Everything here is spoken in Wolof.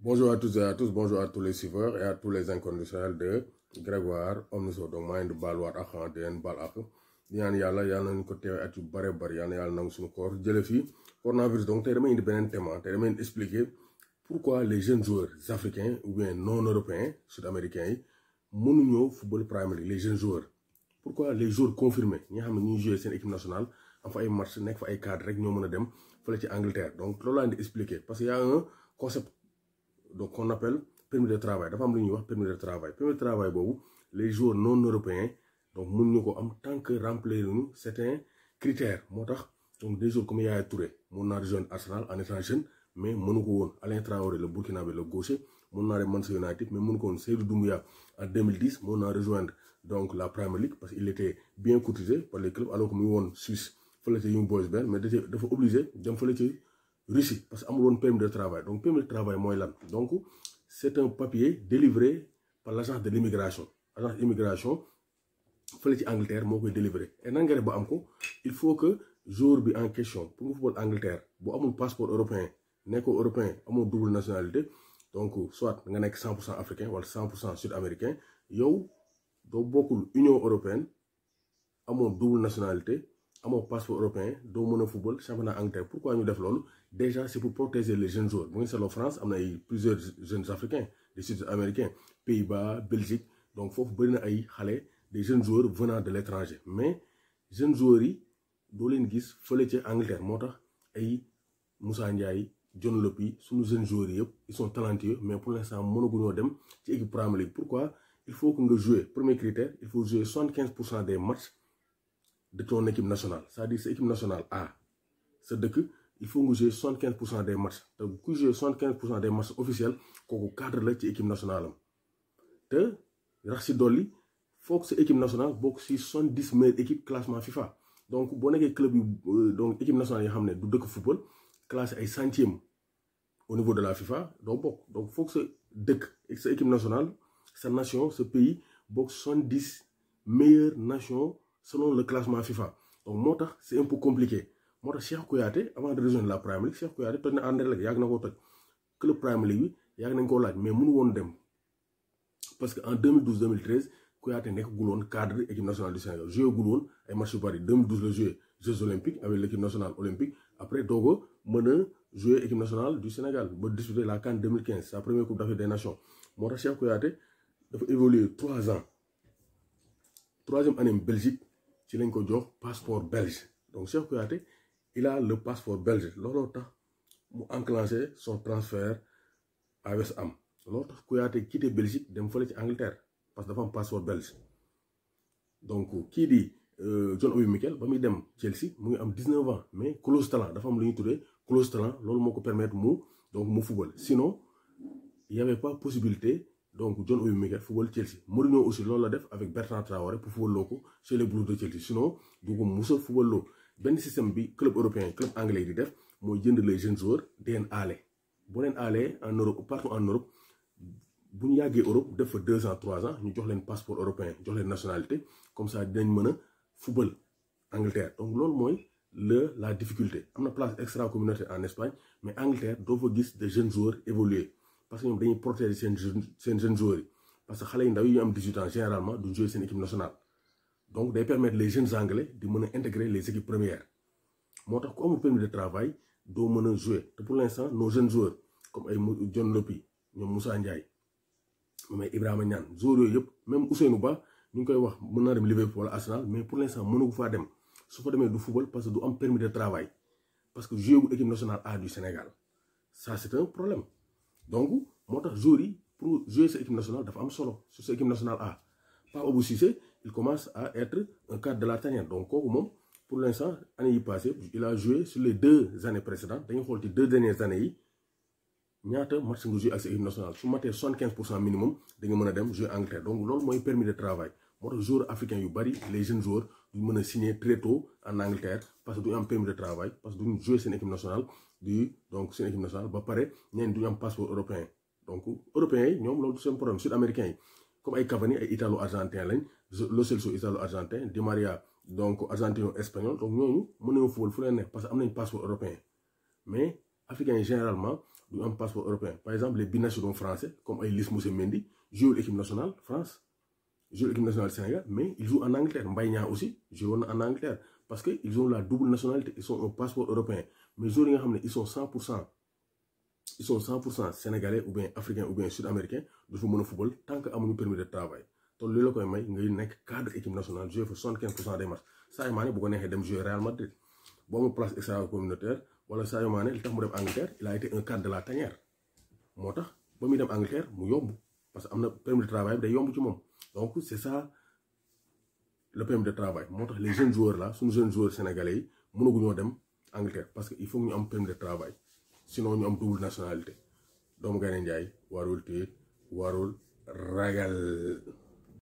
Bonjour à toutes et à tous, bonjour à tous les suiveurs et à tous les inconditionnels de Grégoire Omnisso. Donc maa ngi di baaluwaat ak di leen baal ak di ñaan yàlla nañu ko teewee at yu bare bari yàlla nangu suñu koor jële fii coronavirus. Donc tey dama indi beneen thème, tey dama leen expliquer pourquoi les jeunes joueurs africains ou bien non européens sud-américains yi mënuñoo football Premier League. Les jeunes joueurs, pourquoi les joueurs confirmés ñi nga xam ne ñuy jouer seen équipe nationale am fa ay match nekk fa ay cadre rek ñoo mën a dem fële ci Angleterre. Donc loolu laa leen di expliquer parce que y a un concept donc qu'on appelle permis de travail. Dafa am lu ñuy wax permis de travail. Permis de travail boobu les joueurs non européens donc mën ñu ko am tant que remplir ñu certains critères. moo tax donc des joueurs comme Yaya Touré mën naa rejoindre Arsenal en étant jeune mais mënu ko woon. Alain Traoré le Burkinabé le gaucher mën naa dem Manchester United mais mënu ko woon. Seydou Doumbouya en 2010 mën naa rejoindre donc la Premier League parce qu'il était bien courtisé par les clubs alors que mu ngi woon Suisse fële ca Young Boys Ben mais dafa obligé dem fële ci Russie parce que amul woon permis de travail. Donc permis de travail mooy lan? Donc c'est un papier délivré par l'agence de l'immigration. Agence d'immigration fële ci Angleterre moo koy délivré. Et nan nga def ba am ko? Il faut que joueur bi en question pour nga football Angleterre bu amul passeport européen nekkoo européen amoo double nationalité donc soit nga nekk 100% africain wala 100% sud-américain yow doo bokkul Union européenne amoo double nationalité amoo passeport européen doo mën a football championnat Angleterre. Pourquoi ñu def loolu? Déjà c'est pour protéger les jeunes joueurs. Bu ngeen seetloo France am na ay plusieurs jeunes africains des sud-américains, Pays-Bas, Belgique. Donc foofu bëri na ay xale des jeunes joueurs venant de l'étranger. Mais jeunes joueurs yi doo leen gis fële ca Angleterre. moo tax ay Moussa Ndiaye, John Lopy suñu jeunes joueurs yëpp ils sont talentueux mais pour l'instant mënaguñoo dem ci équipe Premier League. Pourquoi? Il faut que nga jouer. Premier critère, il faut jouer 75% des matchs de ton équipe nationale. C'est-à-dire sa équipe nationale A sa dëkk il faut nga jouer 75% des matchs. te ku jouer 75% des matchs officiels kooku cadre la ci équipe nationale am. te rax si dolli foog sa équipe nationale bokk si 70 meilleures équipes classement FIFA. donc boo nekkee club yu donc équipe nationale yi xam ne du dëkk football classé ay centième au niveau de la FIFA doo bokk. donc foog sa dëkk sa équipe nationale sa nation sa pays bokk 70 meilleures nations selon le classement FIFA. donc moo tax c'est un peu compliqué. moo tax Cheikh Kouyaté avant de rejoindre la Premier League Cheikh Kouyaté toj na Anderlecht yàgg na koo toj club Premier League bi yàgg nañ koo laaj mais mënu woon dem parce que en 2012-2013 Kouyaté nekkagul woon cadre équipe nationale du Sénégal. joué gul woon ay match yu bari. 2012 la joué Jeux olympiques avec l'équipe nationale olympique. après doog a mën a joué équipe nationale du Sénégal ba disputer la CAN 2015 sa première coupe d'Afrique des nations. moo tax Cheikh Kouyaté dafa évoluer 3 ans. 3e année Belgique ci lañ ko jox passeport belge. donc Cheikh Kouyaté il a le passeport belge. looloo tax mu enclenché son transfert à West Ham. looloo tax Kouyaté quitté Belgique dem fële ci Angleterre parce que dafa am passeport belge. donc kii di John Obi Mikel ba muy dem Chelsea mu ngi am 19 ans mais clause talent dafa am lu ñuy tuddee clause talent. loolu moo ko permettre mu football. Sinon il y avait pas possibilité donc John Obi Mikel football Chelsea. Mourinho aussi loolu la def avec Bertrand Traoré pour football loo ko chez les Blues de Chelsea. Sinon du ko musa football loo. benn système bi club européen club anglais di def mooy jënd les jeunes joueurs di leen aale. boo leen aalee en Europe partout en Europe bu ñu yàggee Europe def fa 2 ans 3 ans ñu jox leen passeport européen jox leen nationalité comme ça dinañ mën a football Angleterre. donc loolu mooy la difficulté. am na place extra communautaire en Espagne mais Angleterre doo fa gis de jeunes joueurs évoluer parce que ñoom dañuy protéger seen jeunes joueurs yi parce que xale yu ndaw yi ñu am 18 ans généralement du jouer seen équipe nationale. donc day permettre les jeunes anglais di mën a intégrer les équipes premières. moo tax ku amul permis de travail doo mën a jouer. te pour l'instant nos jeunes joueurs comme ay John Lopy ñoom Moussa Ndiaye moom ay Ibrahima Niane joueurs yooyu yëpp même Ousseynou Ba ñu ngi koy wax mën naa dem Liverpool wala Arsenal mais pour l'instant mënu faa dem. su fa demee du football parce que du am permis de travail parce que joué gu équipe nationale A du Sénégal. ça c'est un problème. donc moo tax joueurs yi pour jouer sa équipe nationale dafa am solo sur sa équipe nationale A. Pape Abou Cissé il commence à être un cadre de la tanière. donc kooku moom pour l'instant année yi passée il a joué sur les 2 années précédentes. dañuy xool ci 2 dernières années yi ñaata match nga joué ak sa équipe nationale. su matee 75% minimum da nga mën a dem jouer Angleterre. donc loolu mooy permis de travail. moo tax joueurs africains yu bari les jeunes joueurs duñ mën a signer très tôt en Angleterre parce que duñu am permis de travail parce que duñu jouer seen équipe nationale donc seen équipe nationale ba pare ñeneen duñu am passeport européen. donc européens yi ñoom loolu seen problème. sud-américains yi comme ay Cavani ay italo-argentin lañ. Lo Celso italo-argentin. Di Maria donc argentino-espagnol. donc ñooñu mën nañoo football fu leen neex parce que am nañ passeport européen mais africains yi généralement du am passeport européen par exemple les binationaux français comme ay Lys Mousset Mendy jouent l'équipe nationale France jouent l'équipe nationale Sénégal mais ils jouent en Angleterre Mbaye Niang aussi jouent en Angleterre parce que ils ont la double nationalité ils ont un passeport européen mais joueurs yi nga xam ne ils sont 100% sénégalais ou bien africains ou bien sud-américains du fa mën a football tant que amuñu permis de travail te loolu la koy may ngay nekk cadre équipe nationale jouer fa 75% des matchs Sadio Mané bu ko neexee dem jouer Real Madrid boo amul place extra communautaire wala Sadio Mané li tax mu dem Angleterre il a été un cadre de la tanière moo tax ba muy dem Angleterre mu yomb parce que am na permis de travail bi day yomb ci moom donc c'est ça le permis de travail moo tax les jeunes joueurs là suñu jeunes joueurs sénégalais yi mënaguñoo dem Angleterre parce que il faut ñu am permis de travail sinon ñu am double nationalité doomu Gaynde Njaay warul tiit warul ragal